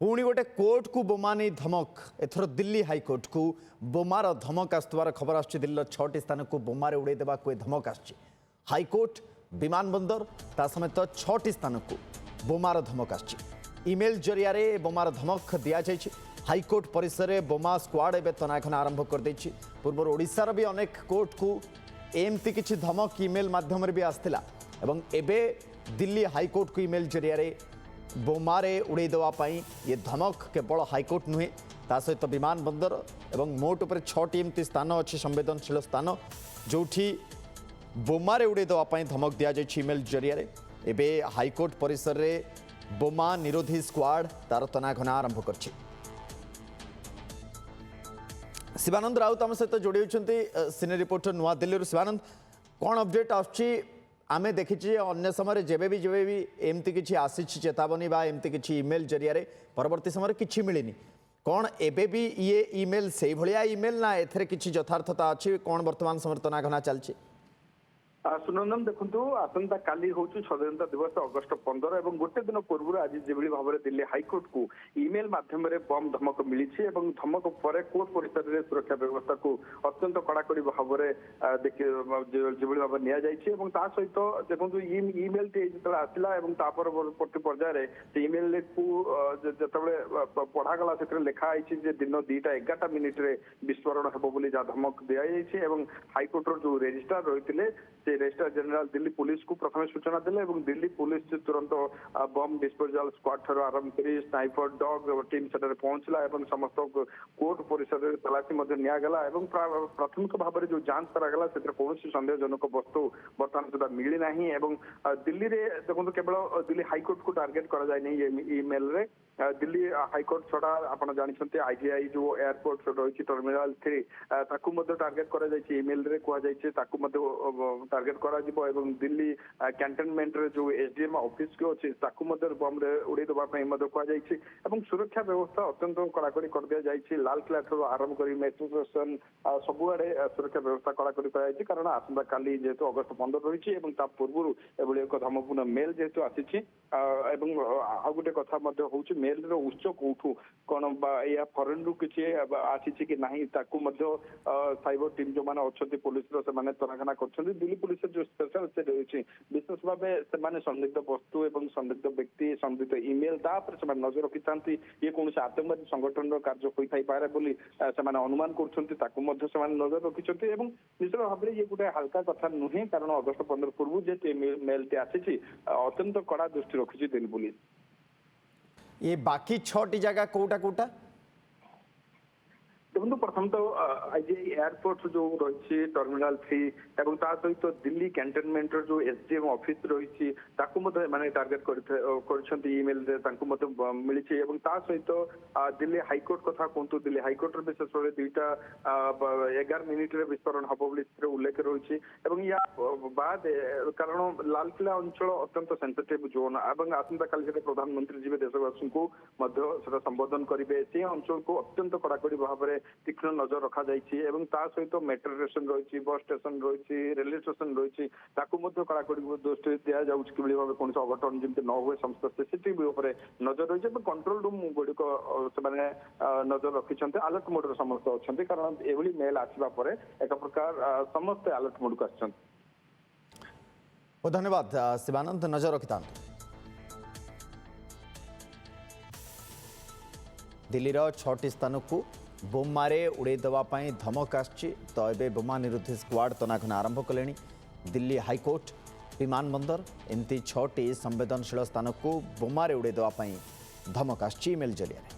पुणी गोटे कोर्ट को बोमा नहीं धमक एथर दिल्ली हाईकोर्ट को बोमार धमक आसुवार खबर आसछि। दिल्ली 6टी स्थान को बोमारे उड़े देवा को धमक आसछि। हाईकोर्ट विमान बंदर ता समेत 6टी स्थान को बोमार धमक आसछि। इमेल जरिया बोमार धमक दि जाइए। हाईकोर्ट परिसर में बोमा स्क्वाड एवं तनाघना आरंभ कर देछि। पूर्व ओडिशार भी अनेक कोर्ट को एमती किछि धमक इमेल माध्यम भी आसथिला एवं एबे दिल्ली हाईकोर्ट को इमेल जरिया बोमारे उड़े देवाई ये धमक केवल हाईकोर्ट नुहे ता सहित विमान बंदर एवं मोट उपर 6टी एमती स्थान अच्छी संवेदनशील स्थान जो बोमारे उड़े देवाई धमक दि जाइए इमेल जरिया एबे हाईकोर्ट परिसर में बोमा निरोधी स्क्वाड तार तनाघना आरंभ कर। शिवानंद राउत आम सहित जोड़ी होती सीनियर रिपोर्टर नुआ दिल्ली। शिवानंद कौन अपडेट आसुची आमे देखी अन्य समय जेबे भी एमती किसी आसी चेतावनी बा एमती किसी इमेल जरिया परवर्ती समय किसी मिलनी कौन एबे भी ये इमेल से भलिया इमेल ना एथरे किसी यथार्थता अच्छी कौन वर्तमान समय तनाघना चलछि? सुनंदन देखु आसंता काली हूँ स्वाधीनता दिवस अगस्ट 15 और गोटे दिन पूर्व आज जो भाव में दिल्ली हाईकोर्ट को इमेल माध्यम बम धमक मिली धमक पर कोर्ट परिसर में सुरक्षा व्यवस्था को अत्यंत कड़ाकड़ी भाव जो भाव नि सहित देखो इमेल जो आसला परवर्ती पर्यायर इमेल को जो पढ़ागला से लिखाई दिन 2:11 विस्फोरण हे जहाँ धमक दि जाइए। हाईकोर्टर जो रेजिस्ट्रार रही से रजिस्ट्रार जनरल दिल्ली पुलिस को प्रथम सूचना देले दिल्ली पुलिस तुरंत बम डिस्पोजल स्क्वाड ठार आरंभ कर स्नाइपर डॉग टीम से पहुंचला समस्त कोर्ट परिसर में तलाशी निगला प्राथमिक भाव में जो जांच करागला से कौन सन्देहजनक वस्तु बर्तमान सुधा मिलना दिल्ली में देखो केवल दिल्ली हाईकोर्ट को टार्गेट करा इमेल रे दिल्ली हाईकोर्ट छड़ा आप जानते आईजीआई जो एयरपोर्ट रही टर्मिनाल 3 टार्गेट करा इमेल रे कहुई टार्गेट करा दिल्ली कैंटनमेंट रे जो एसडीएम ऑफिस को अच्छी बम रे उड़े देवाई कहुई सुरक्षा व्यवस्था अत्यंत कड़ाकड़ी कर दि जाइए। लाल किला ठार आरंभ कर मेट्रो स्टेशन सबुआड़े सुरक्षा व्यवस्था कड़ाकड़ी कर कारण आसंता काली जेहेतु अगस्ट 15 रही पूर्व एभली एक धमपूर्ण मेल जेहेतु आसी आ गोटे कथा हूँ मेल उत्स कौटू कौन या फरेन रु किसी आसी कि नहीं साइबर टीम जो मैंने अच्छा पुलिस तनाघना कर दिल्ली पुलिस जो स्पेशल से रही विशेष भाव से संदिग्ध वस्तु और संदिग्ध व्यक्ति संदिग्ध इमेल से नजर रखी था ये कौन आतंकवादी संगठन कार्य होता से अनुमान कर नजर रखी निश्चित भाव में ये गोटे हल्का कथा नुहे कारण अगस्ट 15 पूर्व जेहतु मेल टी आसी अत्यंत कड़ा दृष्टि रखी दिल्ली पुलिस। ये बाकी 6टी जगह कोटा कोटा देखो प्रथम तो आईजीआई एयरपोर्ट जो रही टर्मिनाल 3 और सहित दिल्ली कैंटनमेंट जो एसडीएम ऑफिस रही माने टार्गेट कर इमेल मिली सहित दिल्ली हाईकोर्ट कथा कहतु दिल्ली हाईकोर्ट विशेष भाव 2:11 मिनिट विस्फोरण हम उल्लेख रही या बाद कारण लाल किला अंचल अत्यंत सेंसिटिव जोन आसंता काली प्रधानमंत्री जी देशवासी को संबोधन करेंगे से अंचल को अत्यंत कड़ाकड़ी भाव में तीक्ष्ण नजर रखा सहित मेट्रो स्टेशन रही बस स्टेशन रही रेलवे स्टेशन रही कड़ाकड़ी दृष्टि दि जाए भाव कौन अघटन जमी न हुए समस्त सीसीटीवी नजर रही कंट्रोल रूम गुड़िक से नजर रखी अलर्ट मोड समस्त अच्छा कारण एभली मेल आसवा एक प्रकार समस्त अलर्ट मोड को आस। धन्यवाद शिवानंद नजर रखी था। दिल्ली 6टी स्थान को बोमारे उड़े देवाई धमक आछि तो ए बोमा निरोधी स्क्वाड तनाघना आरंभ कले। दिल्ली हाईकोर्ट विमान बंदर एमती 6टी संवेदनशील स्थान को बोमारे उड़े देवाई धमक आछि इमेल जरिया।